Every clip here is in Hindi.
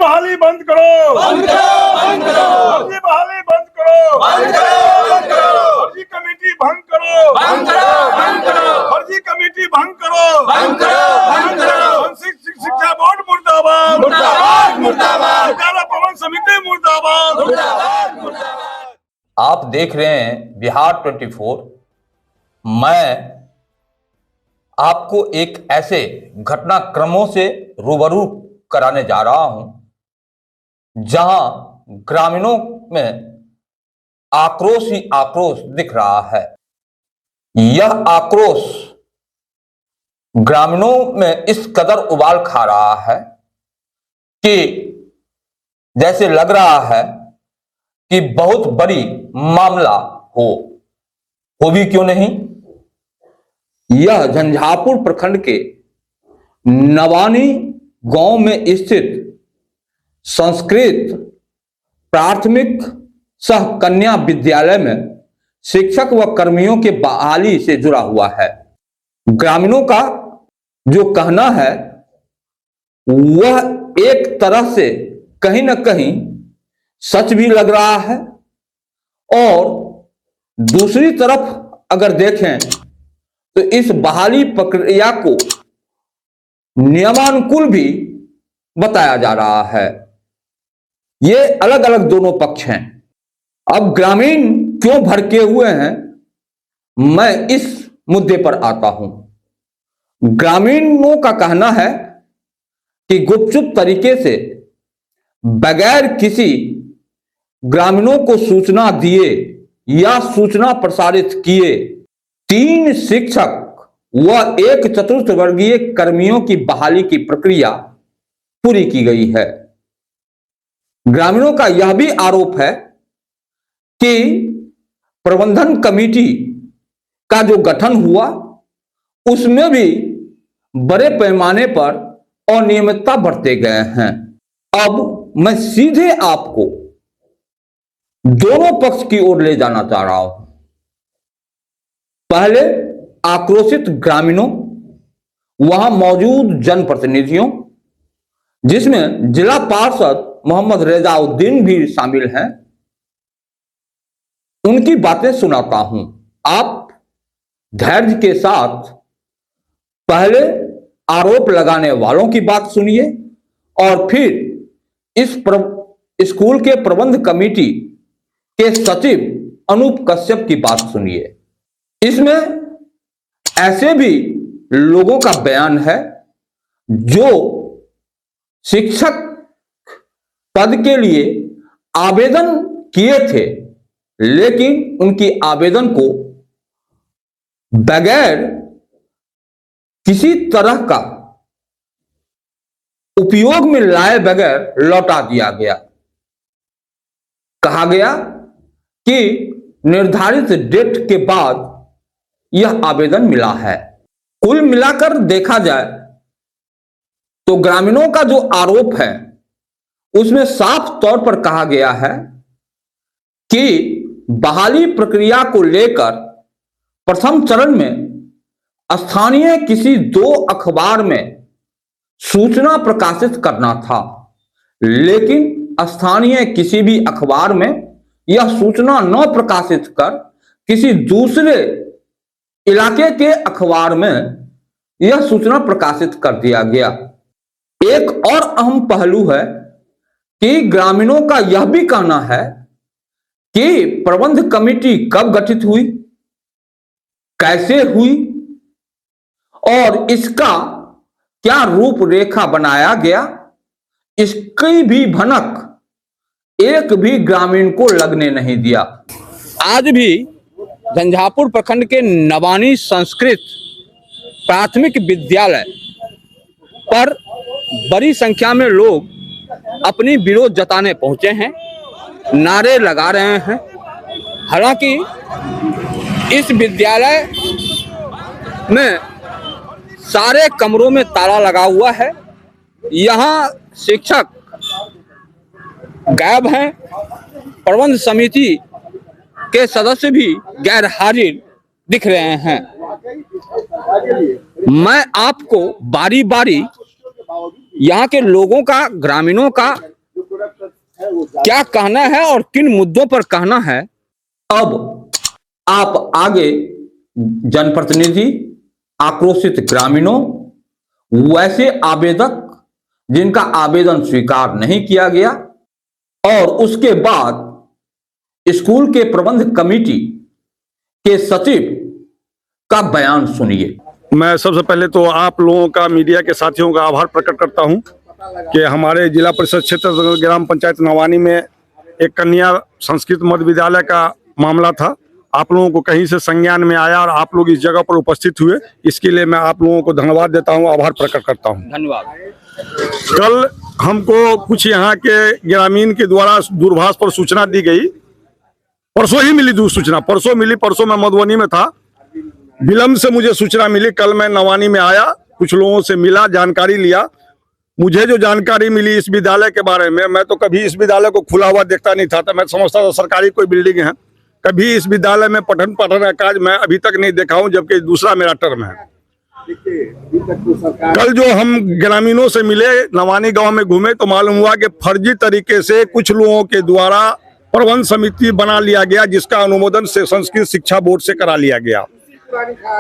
बहाली बंद करो, बंद करो, बंद करो। फर्जी बहाली बंद करो, बंद करो, बंद करो। फर्जी कमेटी भंग करो, बंद करो, बंद करो। फर्जी कमेटी भंग करो, बंद करो, बंद करो। शिक्षा बोर्ड मुर्दाबाद, मुर्दाबाद, मुर्दाबाद। विद्यालय भवन समिति मुर्दाबाद, मुर्दाबाद, मुर्दाबाद। आप देख रहे हैं बिहार 24। मैं आपको एक ऐसे घटनाक्रमों से रूबरू कराने जा रहा हूं जहां ग्रामीणों में आक्रोश ही आक्रोश दिख रहा है। यह आक्रोश ग्रामीणों में इस कदर उबाल खा रहा है कि जैसे लग रहा है कि बहुत बड़ी मामला हो भी क्यों नहीं। यह झंझारपुर प्रखंड के नवानी गांव में स्थित संस्कृत प्राथमिक सह कन्या विद्यालय में शिक्षक व कर्मियों के बहाली से जुड़ा हुआ है। ग्रामीणों का जो कहना है वह एक तरह से कहीं न कहीं सच भी लग रहा है और दूसरी तरफ अगर देखें तो इस बहाली प्रक्रिया को नियमानुकूल भी बताया जा रहा है। ये अलग अलग दोनों पक्ष हैं। अब ग्रामीण क्यों भड़के हुए हैं, मैं इस मुद्दे पर आता हूं। ग्रामीणों का कहना है कि गुपचुप तरीके से बगैर किसी ग्रामीणों को सूचना दिए या सूचना प्रसारित किए 3 शिक्षक व 1 चतुर्थ वर्गीय कर्मियों की बहाली की प्रक्रिया पूरी की गई है। ग्रामीणों का यह भी आरोप है कि प्रबंधन कमेटी का जो गठन हुआ उसमें भी बड़े पैमाने पर अनियमितता बरते गए हैं। अब मैं सीधे आपको दोनों पक्ष की ओर ले जाना चाह रहा हूं। पहले आक्रोशित ग्रामीणों, वहां मौजूद जनप्रतिनिधियों जिसमें जिला पार्षद मोहम्मद रेजाउद्दीन भी शामिल हैं, उनकी बातें सुनाता हूं। आप धैर्य के साथ पहले आरोप लगाने वालों की बात सुनिए और फिर इस स्कूल के प्रबंध कमेटी के सचिव अनूप कश्यप की बात सुनिए। इसमें ऐसे भी लोगों का बयान है जो शिक्षक पद के लिए आवेदन किए थे, लेकिन उनकी आवेदन को बगैर किसी तरह का उपयोग में लाए बगैर लौटा दिया गया। कहा गया कि निर्धारित डेट के बाद यह आवेदन मिला है। कुल मिलाकर देखा जाए तो ग्रामीणों का जो आरोप है उसमें साफ तौर पर कहा गया है कि बहाली प्रक्रिया को लेकर प्रथम चरण में स्थानीय किसी 2 अखबार में सूचना प्रकाशित करना था, लेकिन स्थानीय किसी भी अखबार में यह सूचना न प्रकाशित कर किसी दूसरे इलाके के अखबार में यह सूचना प्रकाशित कर दिया गया। एक और अहम पहलू है कि ग्रामीणों का यह भी कहना है कि प्रबंध कमेटी कब गठित हुई, कैसे हुई और इसका क्या रूपरेखा बनाया गया, इसकी भी भनक एक भी ग्रामीण को लगने नहीं दिया। आज भी झंझारपुर प्रखंड के नवानी संस्कृत प्राथमिक विद्यालय पर बड़ी संख्या में लोग अपनी विरोध जताने पहुंचे हैं, नारे लगा रहे हैं। हालांकि इस विद्यालय में सारे कमरों में ताला लगा हुआ है, यहाँ शिक्षक गायब हैं, प्रबंध समिति के सदस्य भी गैर हाजिर दिख रहे हैं। मैं आपको बारी बारी यहाँ के लोगों का, ग्रामीणों का क्या कहना है और किन मुद्दों पर कहना है, अब आप आगे जनप्रतिनिधि, आक्रोशित ग्रामीणों, वैसे आवेदक जिनका आवेदन स्वीकार नहीं किया गया, और उसके बाद स्कूल के प्रबंध कमेटी के सचिव का बयान सुनिए। मैं सबसे पहले तो आप लोगों का, मीडिया के साथियों का आभार प्रकट करता हूं कि हमारे जिला परिषद क्षेत्र ग्राम पंचायत नवानी में एक कन्या संस्कृत मध्य विद्यालय का मामला था। आप लोगों को कहीं से संज्ञान में आया और आप लोग इस जगह पर उपस्थित हुए, इसके लिए मैं आप लोगों को धन्यवाद देता हूं, आभार प्रकट करता हूं। धन्यवाद। कल हमको कुछ यहाँ के ग्रामीण के द्वारा दूरभाष पर सूचना दी गई, परसों ही मिली सूचना, परसों मिली। परसों मैं मधुबनी में था, विलम्ब से मुझे सूचना मिली। कल मैं नवानी में आया, कुछ लोगों से मिला, जानकारी लिया। मुझे जो जानकारी मिली इस विद्यालय के बारे में, मैं तो कभी इस विद्यालय को खुला हुआ देखता नहीं था, तो मैं समझता था सरकारी कोई बिल्डिंग है। कभी इस विद्यालय में पठन पाठन का काज मैं अभी तक नहीं देखा हूं, जबकि दूसरा मेरा टर्म है। कल जो हम ग्रामीणों से मिले, नवानी गांव में घूमे, तो मालूम हुआ कि फर्जी तरीके से कुछ लोगों के द्वारा प्रबंध समिति बना लिया गया, जिसका अनुमोदन से संस्कृत शिक्षा बोर्ड से करा लिया गया।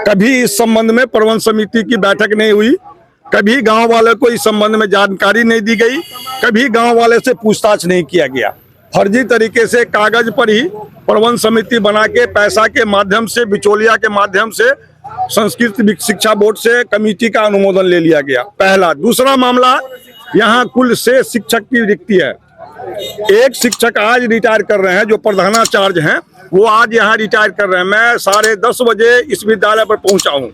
कभी इस संबंध में प्रबंध समिति की बैठक नहीं हुई, कभी गांव वाले को इस संबंध में जानकारी नहीं दी गई, कभी गांव वाले से पूछताछ नहीं किया गया। फर्जी तरीके से कागज पर ही प्रबंध समिति बना के पैसा के माध्यम से, बिचौलिया के माध्यम से संस्कृत शिक्षा बोर्ड से कमेटी का अनुमोदन ले लिया गया। पहला। दूसरा मामला, यहाँ कुल 6 शिक्षक की रिक्ति है। एक शिक्षक आज रिटायर कर रहे हैं, जो प्रधानाचार्य हैं, वो आज यहाँ रिटायर कर रहे हैं। मैं 10:30 बजे इस विद्यालय पर पहुंचा हूँ।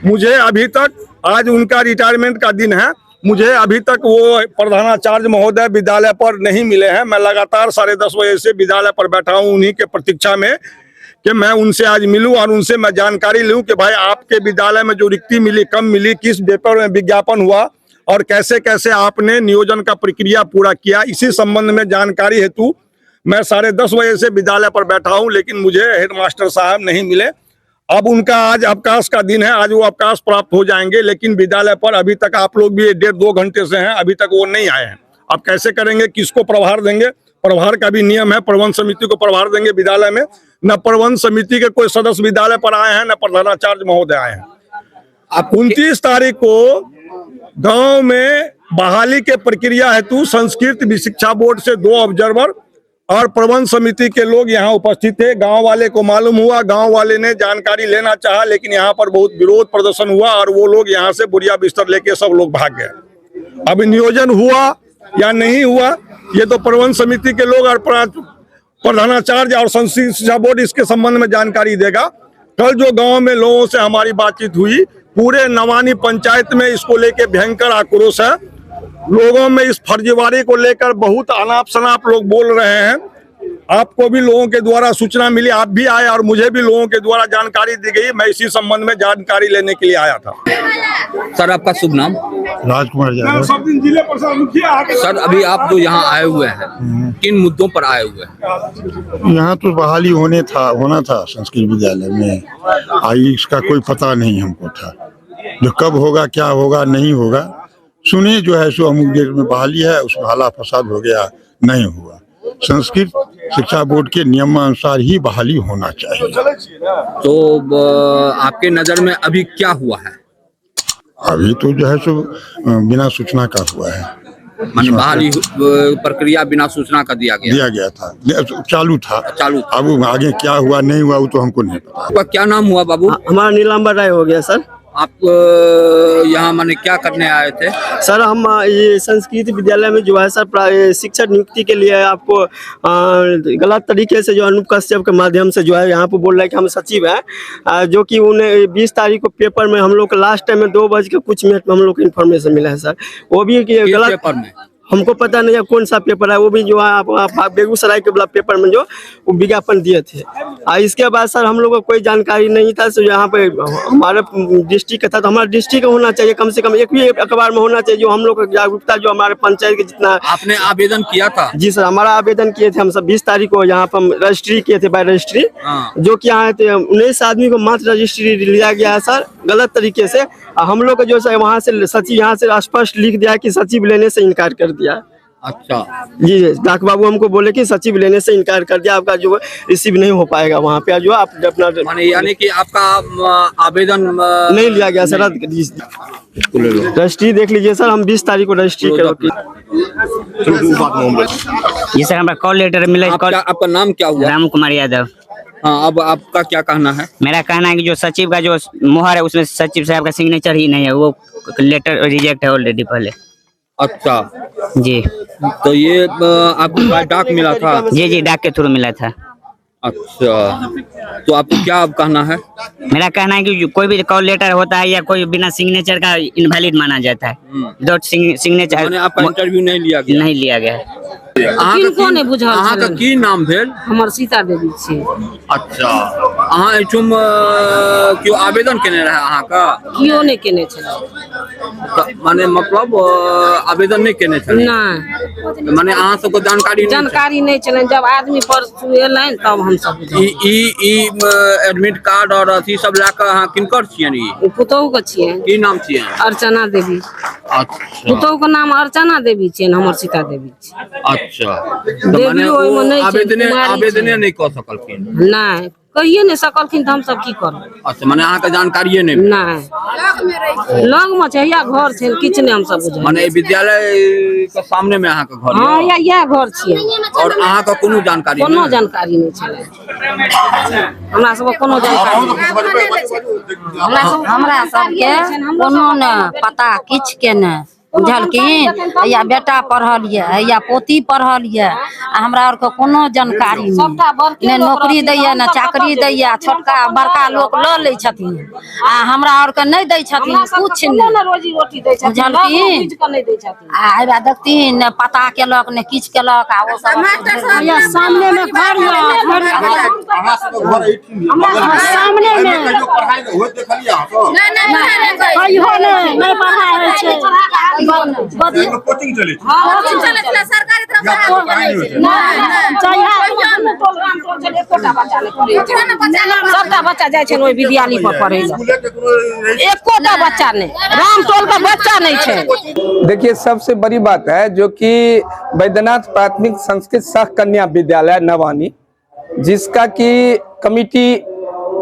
मुझे अभी तक, आज उनका रिटायरमेंट का दिन है, मुझे अभी तक वो प्रधानाचार्य महोदय विद्यालय पर नहीं मिले हैं। मैं लगातार 10:30 बजे से विद्यालय पर बैठा हूँ, उन्हीं के प्रतीक्षा में कि मैं उनसे आज मिलूं और उनसे मैं जानकारी लूं कि भाई आपके विद्यालय में जो रिक्ति मिली, कम मिली, किस पेपर में विज्ञापन हुआ और कैसे कैसे आपने नियोजन का प्रक्रिया पूरा किया। इसी संबंध में जानकारी हेतु मैं 10:30 बजे से विद्यालय पर बैठा हूं, लेकिन मुझे हेडमास्टर साहब नहीं मिले। अब उनका आज अवकाश का दिन है, आज वो अवकाश प्राप्त हो जाएंगे, लेकिन विद्यालय पर अभी तक आप लोग भी 1.5-2 घंटे से हैं, अभी तक वो नहीं आए हैं। अब कैसे करेंगे, किसको प्रभार देंगे? प्रभार का भी नियम है, प्रबंध समिति को प्रभार देंगे विद्यालय में। न प्रबंध समिति के कोई सदस्य विद्यालय पर आए हैं, न प्रधानाचार्य महोदय आए हैं। अब 29 तारीख को गांव में बहाली के प्रक्रिया हेतु संस्कृत शिक्षा बोर्ड से 2 ऑब्जर्वर और प्रबंध समिति के लोग यहाँ उपस्थित थे। गांव वाले को मालूम हुआ, गांव वाले ने जानकारी लेना चाहा, लेकिन यहाँ पर बहुत विरोध प्रदर्शन हुआ और वो लोग यहाँ से बोरिया बिस्तर लेके सब लोग भाग गए। अब नियोजन हुआ या नहीं हुआ, ये तो प्रबंध समिति के लोग और प्रधानाचार्य और संस्कृत शिक्षा बोर्ड इसके संबंध में जानकारी देगा। कल जो गांव में लोगों से हमारी बातचीत हुई, पूरे नवानी पंचायत में इसको लेके भयंकर आक्रोश है। लोगों में इस फर्जीवाड़ी को लेकर बहुत अनाप शनाप लोग बोल रहे हैं। आपको भी लोगों के द्वारा सूचना मिली, आप भी आए और मुझे भी लोगों के द्वारा जानकारी दी गई। मैं इसी संबंध में जानकारी लेने के लिए आया था। सर, आपका शुभ नाम? राजकुमार यादव। जिले परिषद मुखिया। सर, अभी आप जो यहाँ आए हुए हैं, किन मुद्दों पर आए हुए हैं? यहाँ तो बहाली होना था संस्कृत विद्यालय में, आई इसका कोई पता नहीं हमको था, जो कब होगा क्या होगा नहीं होगा। सुने जो है सो अमुक डेट में बहाली है, उसमें हाला फसाद हो गया, नहीं हुआ। संस्कृत शिक्षा बोर्ड के नियमानुसार ही बहाली होना चाहिए। तो आपके नजर में अभी क्या हुआ है? अभी तो जो है सो बिना सूचना का हुआ है, माने बहाली प्रक्रिया बिना सूचना का दिया गया था, चालू था। अब आगे क्या हुआ नहीं हुआ वो तो हमको नहीं पता। आपका क्या नाम हुआ बाबू? हमारा नीलांबर राय हो गया सर। आप यहाँ माने क्या करने आए थे? सर, हम ये संस्कृत विद्यालय में जो है सर शिक्षक नियुक्ति के लिए आपको गलत तरीके से जो अनूप कश्यप के माध्यम से जो है यहाँ पे बोल रहे हैं कि हम सचिव हैं, जो कि उन्हें 20 तारीख को पेपर में हम लोग को लास्ट टाइम में 2 बज के कुछ मिनट में हम लोग को इन्फॉर्मेशन मिला है सर। वो भी गलत पेपर में, हमको पता नहीं है कौन सा पेपर है, वो भी जो है आप बेगूसराय के वाला पेपर में जो वो विज्ञापन दिए थे। इसके बाद सर हम लोग को कोई जानकारी नहीं था। तो यहाँ पे हमारे डिस्ट्रिक्ट का था, तो हमारा डिस्ट्रिक्ट होना चाहिए, कम से कम एक भी अखबार में होना चाहिए, जो हम लोग का जागरूकता जो हमारे पंचायत के जितना। आपने आवेदन किया था? जी सर, हमारा आवेदन किए थे हम सब 20 तारीख को यहाँ पर हम रजिस्ट्री किए थे, बाय रजिस्ट्री, जो कि यहाँ 19 आदमी को मात्र रजिस्ट्री लिया गया है सर, गलत तरीके से। हम लोग को जो है वहाँ से सचिव यहाँ से स्पष्ट लिख दिया कि सचिव लेने से इनकार कर दिया। अच्छा, जी डाक बाबू हमको बोले कि सचिव लेने से इनकार कर दिया, आपका जो रिसीव नहीं हो पाएगा वहाँ पे, जो आप अपना माने यानी कि आपका आवेदन नहीं लिया गया सर। रद्द कर दीजिए। रजिस्ट्री देख लीजिए सर, हम 20 तारीख को रजिस्ट्री कर। जी सर, हमारा कॉल लेटर मिला। आपका नाम क्या हुआ? राम कुमार यादव। हाँ, अब आपका क्या कहना है? मेरा कहना है कि जो सचिव का जो मुहर है उसमें सचिव साहब का सिग्नेचर ही नहीं है, वो लेटर रिजेक्ट है ऑलरेडी पहले। अच्छा, जी तो ये आपको डाक मिला था? जी डाक के थ्रू मिला था। अच्छा, तो आपको क्या अब कहना है? मेरा कहना है कि जो कोई भी कॉल लेटर होता है या कोई बिना सिग्नेचर का इनवैलिड माना जाता है। विदाउट सिग्नेचर माने आपका इंटरव्यू नहीं लिया गया? नहीं लिया गया है। किनको ने बुझल अहाँ का छलन? की नाम भेल? हमर सीता देवी छी। अच्छा, अहाँ एठुम क्यों आवेदन केने रहे अहाँ का? कियो ने केने छल? माने मतलब आवेदन नहीं केने छले? नहीं, माने अहाँ सबको जानकारी नहीं जानकारी नहीं छलन। जब आदमी परसू एलन तब हम सब बुझल। ई एडमिट कार्ड और अथी सब लाकर अहाँ किनकर छियन? ई पुतोहू के छियै। की नाम छियन? अर्चना देवी। अच्छा, पुतोहू के नाम अर्चना देवी छियन, हमर सीता देवी छी। अच्छा, तो देवी माने ओहिमे वो नहीं छै, आवेदने कुमारी आवेदने छै। नहीं कऽ सकलखिन? नहीं, कहिए नहीं सकलखिन तो हम सब की करब? अच्छा, माने अहाँ के जानकारिये नहीं? नहीं, लग में छै या घर छै, किछ नहीं हम सब बुझल। माने विद्यालय के सामने में अहाँ के घर हाँ, यऽ? या घर छियै। और अहाँ का कोनो जानकारी कोनो नहीं? जानकारी नहीं छलै हमरा सबके, कोनो जानकारी नहीं। हमरा सबके कोनो ने पता किछ के ने बुझलखिन। या बेटा पढ़ल ये या पोती पढ़ल ये, हमरा आर के कोनो जानकारी नहीं। ने नौकरी दैया ने चाकरी दैया, छोटका बड़का लोग ल ले छथिन आ हमरा आर के नहीं दै छथिन कुछ नहीं। रोजी रोटी दै छथिन, बुझलखिन। नहीं दै छथिन। आ एबा देखथिन ने पता केलक ने किछ केलक आ वो सब या सामने में घर ये, सामने में कहियो नहीं पढ़ाई होइ छै। कोचिंग चले छै। सरकारी तरफ सबटा बच्चा जाइ छै ओहि विद्यालय पर पढ़े ला। एकोटा बच्चा नहीं, राम टोल का बच्चा नहीं छै। देखिए, सबसे बड़ी बात है जो कि बैद्यनाथ प्राथमिक संस्कृत सह कन्या विद्यालय नवानी, जिसका कि कमिटी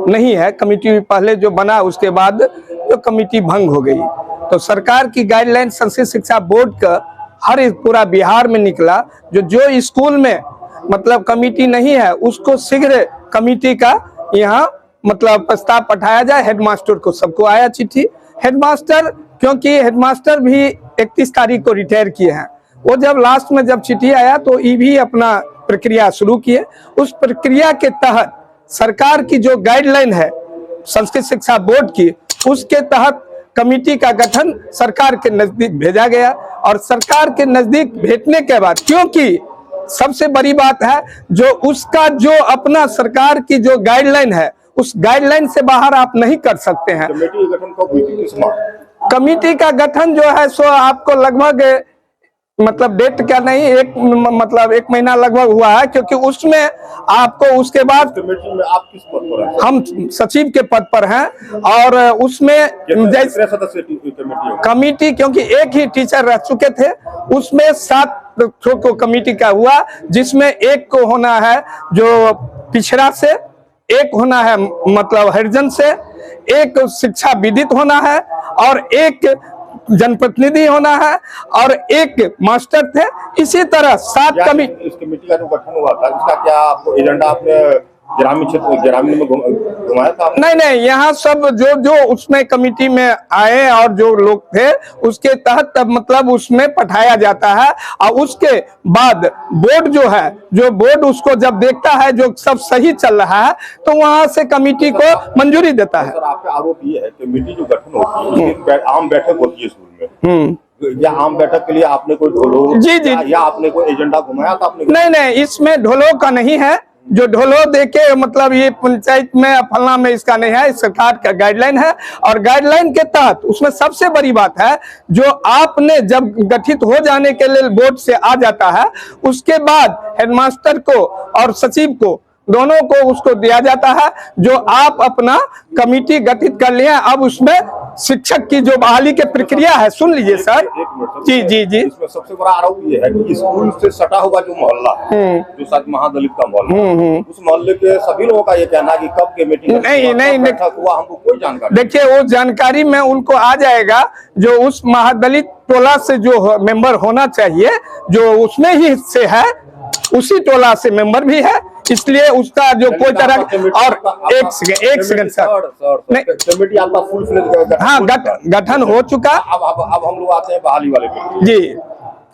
नहीं है, कमिटी पहले जो बना उसके बाद जो कमिटी भंग हो गई, तो सरकार की गाइडलाइन संस्कृत शिक्षा बोर्ड का हर एक पूरा बिहार में निकला जो स्कूल में मतलब कमिटी नहीं है उसको शीघ्र कमिटी का यहाँ मतलब प्रस्ताव पठाया जाए। हेडमास्टर को सबको आया चिट्ठी। हेडमास्टर, क्योंकि हेडमास्टर भी 31 तारीख को रिटायर किए हैं, वो जब लास्ट में जब चिट्ठी आया तो ये भी अपना प्रक्रिया शुरू किए। उस प्रक्रिया के तहत सरकार की जो गाइडलाइन है संस्कृत शिक्षा बोर्ड की, उसके तहत कमिटी का गठन सरकार के नजदीक भेजा गया। और सरकार के नजदीक भेजने के बाद, क्योंकि सबसे बड़ी बात है जो उसका जो अपना सरकार की जो गाइडलाइन है, उस गाइडलाइन से बाहर आप नहीं कर सकते हैं। कमेटी का गठन कब हुई थी, किस माह? कमिटी का गठन जो है सो आपको लगभग मतलब डेट क्या नहीं, मतलब 1 महीना लगभग हुआ है, क्योंकि उसमें आपको उसके बाद कमेटी में आप किस पद पर हैं? हम सचिव के पद पर हैं। और उसमें कितने सदस्य कमेटी? कमिटी, क्योंकि एक ही टीचर रह चुके थे, उसमें 7 को कमिटी का हुआ, जिसमें एक को होना है जो पिछड़ा से, एक होना है मतलब हरिजन से, एक शिक्षा विदित होना है और एक जनप्रतिनिधि होना है और एक मास्टर थे। इसी तरह 7 कमिटी। इस कमेटी का जो गठन हुआ था, इसका क्या आपको एजेंडा आपने ग्रामीण क्षेत्र ग्रामीण में घुमाया था? नहीं, यहाँ सब जो उसमें कमिटी में आए और जो लोग थे उसके तहत तब मतलब उसमें पठाया जाता है। और उसके बाद बोर्ड जो है, जो बोर्ड उसको जब देखता है जो सब सही चल रहा है तो वहां से कमिटी को मंजूरी देता है। सर, आपका आरोप ये है कमेटी जो गठन होती है, आम बैठक होती है स्कूल में, या आम बैठक के लिए आपने कोई ढोलो जी या आपने कोई एजेंडा घुमाया था आपने? नहीं, इसमें ढोलो का नहीं है। जो ढोलो देके मतलब ये पंचायत में फलना में इसका नहीं है, सरकार का गाइडलाइन है। और गाइडलाइन के तहत उसमें सबसे बड़ी बात है जो आपने जब गठित हो जाने के लिए बोर्ड से आ जाता है, उसके बाद हेडमास्टर को और सचिव को दोनों को उसको दिया जाता है जो आप अपना कमिटी गठित कर लिए, अब उसमें शिक्षक की जो बहाली की प्रक्रिया है, सुन लीजिए सर। जी जी जी। इसमें सबसे बड़ा आरोप ये है कि स्कूल से सटा हुआ जो मोहल्ला है, जो शायद महादलित का मोहल्ला है, उस मोहल्ले के सभी लोगों का ये कहना है कि कब के मीटिंग नहीं बैठक हुआ हमको कोई जानकारी। देखिए वो जानकारी में उनको आ जाएगा, जो उस महादलित टोला से जो मेंबर होना चाहिए, जो उसमें ही से है, उसी टोला से मेंबर भी है, इसलिए उसका जो कोई तरह। और एक सेकंड सर, नहीं कमेटी आपका फुल फ्लेज हाँ गठन हो चुका। अब हम लोग आते हैं बहाली वाले पे जी।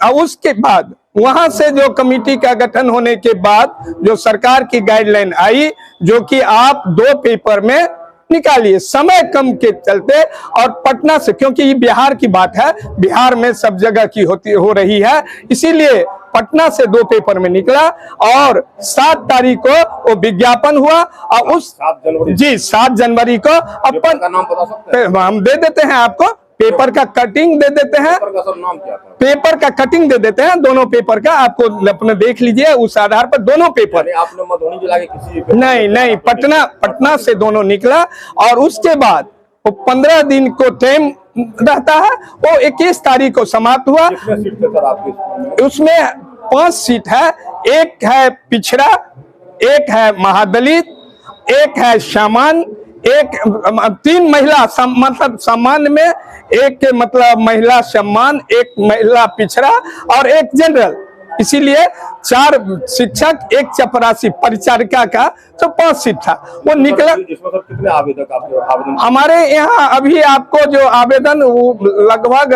और उसके बाद वहां से जो कमेटी का गठन होने के बाद जो सरकार की गाइडलाइन आई, जो कि आप 2 पेपर में निकालिए, समय कम के चलते, और पटना से, क्योंकि ये बिहार की बात है, बिहार में सब जगह की हो रही है, इसीलिए पटना से 2 पेपर में निकला और 7 तारीख को वो विज्ञापन हुआ। और उस 7 जनवरी को अपन का नाम बता सकते हैं? हम दे देते हैं आपको, पेपर का कटिंग दे देते हैं, पेपर का सर नाम क्या था? पेपर का कटिंग दे देते हैं, दोनों पेपर का आपको अपने देख लीजिए, उस आधार पर दोनों पेपर। आपने मधुबनी जिला के किसी नहीं पटना से दोनों निकला। और उसके बाद वो 15 दिन को टाइम रहता है, वो 21 तारीख को समाप्त हुआ। कितने सीट थे सर आपके स्कूल में? उसमें 5 सीट है, एक है पिछड़ा, एक है महादलित, एक है सामान्य, एक 3 महिला मतलब सामान्य में, एक मतलब महिला सम्मान, एक महिला पिछड़ा और एक जनरल। इसीलिए 4 शिक्षक, एक चपरासी परिचारिका का, तो 5 सीट था, वो निकला। इसमें सर कितने आवेदक आपके आवेदन? हमारे यहाँ अभी आपको जो आवेदन वो लगभग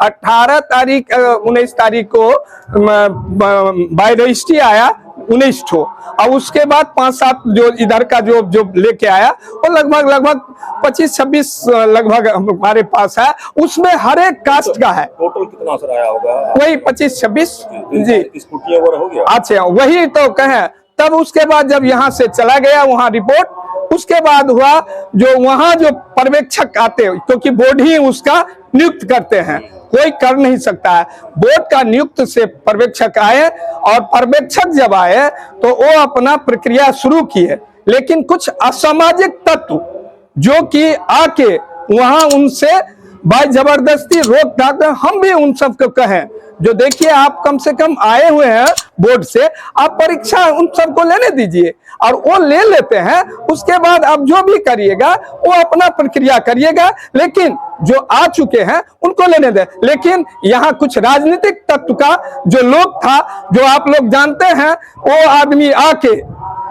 18 तारीख 19 तारीख को बाय रजिस्ट्री आया 19 ठो, और उसके बाद 5-7 जो इधर का जो लेके आया, वो लगभग 25-26 लगभग हमारे पास है। उसमें हर एक कास्ट का है। टोटल कितना सर आया होगा? वही 25-26 जी। स्कूटियां वगैरह हो गया? अच्छा, वही तो कहें। तब उसके बाद जब यहाँ से चला गया वहाँ रिपोर्ट, उसके बाद हुआ जो वहाँ जो पर्यवेक्षक आते, क्योंकि बोर्ड ही उसका नियुक्त करते हैं, कोई कर नहीं सकता है। बोर्ड का नियुक्त से पर्यवेक्षक आए, और पर्यवेक्षक जब आए तो वो अपना प्रक्रिया शुरू किए, लेकिन कुछ असामाजिक तत्व जो कि आके वहां उनसे भाई जबरदस्ती रोक टाक। हम भी उन सबको कहें, जो देखिए आप कम से कम आए हुए हैं बोर्ड से, आप परीक्षा उन सबको लेने दीजिए, और वो ले लेते हैं। उसके बाद आप जो भी करिएगा वो अपना प्रक्रिया करिएगा, लेकिन जो आ चुके हैं उनको लेने दें। लेकिन यहाँ कुछ राजनीतिक तत्व का जो लोग था, जो आप लोग जानते हैं, वो आदमी आके,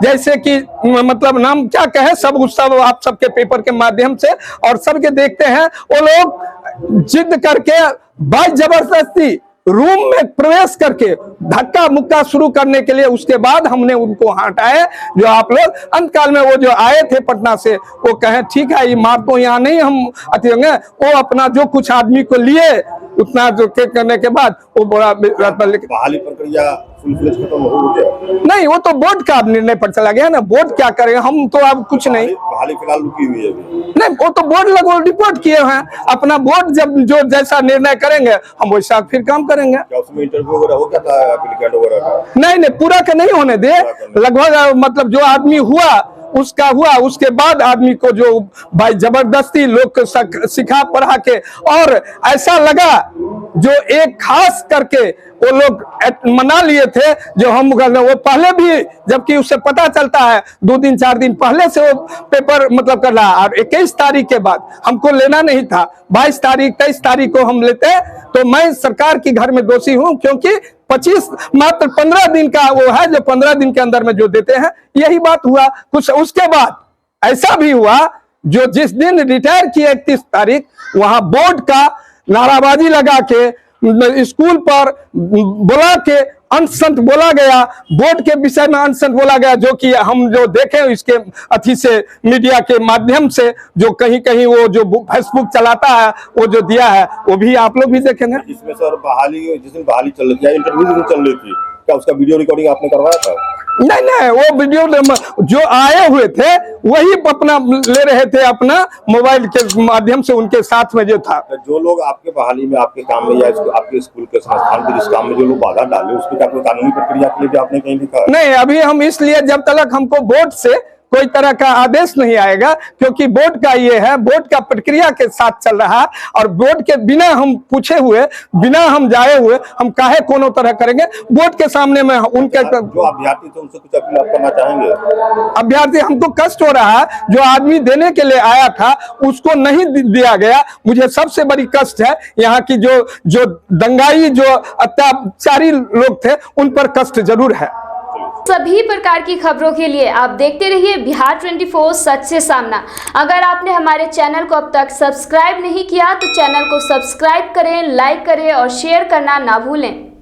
जैसे कि मतलब नाम क्या कहे, सब आप सबके पेपर के माध्यम से और सबके देखते हैं, वो लोग जिद करके भाई जबरदस्ती रूम में प्रवेश करके धक्का मुक्का शुरू करने के लिए, उसके बाद हमने उनको हटाए। जो आप लोग अंतकाल में वो जो आए थे पटना से, वो कहे ठीक है, ये मार तो यहाँ नहीं हम अति होंगे, वो अपना जो कुछ आदमी को लिए उतना जो करने के बाद वो बड़ा बहाली प्रक्रिया फुल फ्लेज खत्म हो गया? नहीं, वो तो बोर्ड का निर्णय पर चला गया ना, बोर्ड क्या करेगा, हम तो अब कुछ नहीं। बहाली फिलहाल रुकी हुई है अभी? नहीं, वो तो बोर्ड लगभग रिपोर्ट किए हैं, अपना बोर्ड जब जो जैसा निर्णय करेंगे हम वैसा फिर काम करेंगे। क्या उसमें इंटरव्यू वगैरह हो गया था एप्लीकेंट वगैरह का? नहीं, पूरा का नहीं होने दे, लगभग मतलब जो आदमी हुआ उसका हुआ, उसके बाद आदमी को जो भाई जबरदस्ती लोग को सिखा पढ़ा के, और ऐसा लगा जो एक खास करके वो लोग मना लिए थे, जो हम वो पहले भी, जबकि उससे पता चलता है 2 दिन 4 दिन पहले से वो पेपर मतलब कर रहा, और 21 तारीख के बाद हमको लेना नहीं था, 22 तारीख 23 तारीख को हम लेते, तो मैं सरकार की घर में दोषी हूं, क्योंकि 25 मात्र 15 दिन का वो है, जो 15 दिन के अंदर में जो देते हैं, यही बात हुआ कुछ। उसके बाद ऐसा भी हुआ, जो जिस दिन रिटायर किए 31 तारीख, वहां बोर्ड का नाराबाजी लगा के स्कूल पर बुला के अनशन बोला गया, बोर्ड के विषय में अनशन बोला गया, जो कि हम जो देखें इसके अथी से मीडिया के माध्यम से, जो कहीं कहीं वो जो फेसबुक चलाता है वो जो दिया है, वो भी आप लोग भी देखेंगे। इसमें सर बहाली, जिस दिन बहाली चल रही थी, इंटरव्यू चल रही थी, क्या उसका वीडियो रिकॉर्डिंग आपने करवाया था? नहीं, वो वीडियो जो आए हुए थे वही अपना ले रहे थे, अपना मोबाइल के माध्यम से, उनके साथ में जो था। जो लोग आपके बहाली में, आपके काम में, या आपके स्कूल के संस्थान के जिस काम में जो लोग बाधा डाले, उसकी क्या कोई कानूनी प्रक्रिया के लिए आपने कहीं लिखा? नहीं, अभी हम इसलिए जब तक हमको बोर्ड से कोई तरह का आदेश नहीं आएगा, क्योंकि बोर्ड का ये है, बोर्ड का प्रक्रिया के साथ चल रहा है। और बोर्ड के बिना हम पूछे हुए, बिना हम जाए हुए हम काहे कोनो तरह करेंगे। बोर्ड के सामने में उनके जो अभ्यर्थी थे उनसे कुछ अपील आप करना चाहेंगे? अभ्यर्थी, हमको कष्ट हो रहा है, जो आदमी देने के लिए आया था उसको नहीं दिया गया। मुझे सबसे बड़ी कष्ट है यहाँ की जो दंगाई, जो अत्याचारी लोग थे, उन पर कष्ट जरूर है। सभी प्रकार की खबरों के लिए आप देखते रहिए बिहार 24 सच से सामना। अगर आपने हमारे चैनल को अब तक सब्सक्राइब नहीं किया तो चैनल को सब्सक्राइब करें, लाइक करें और शेयर करना ना भूलें।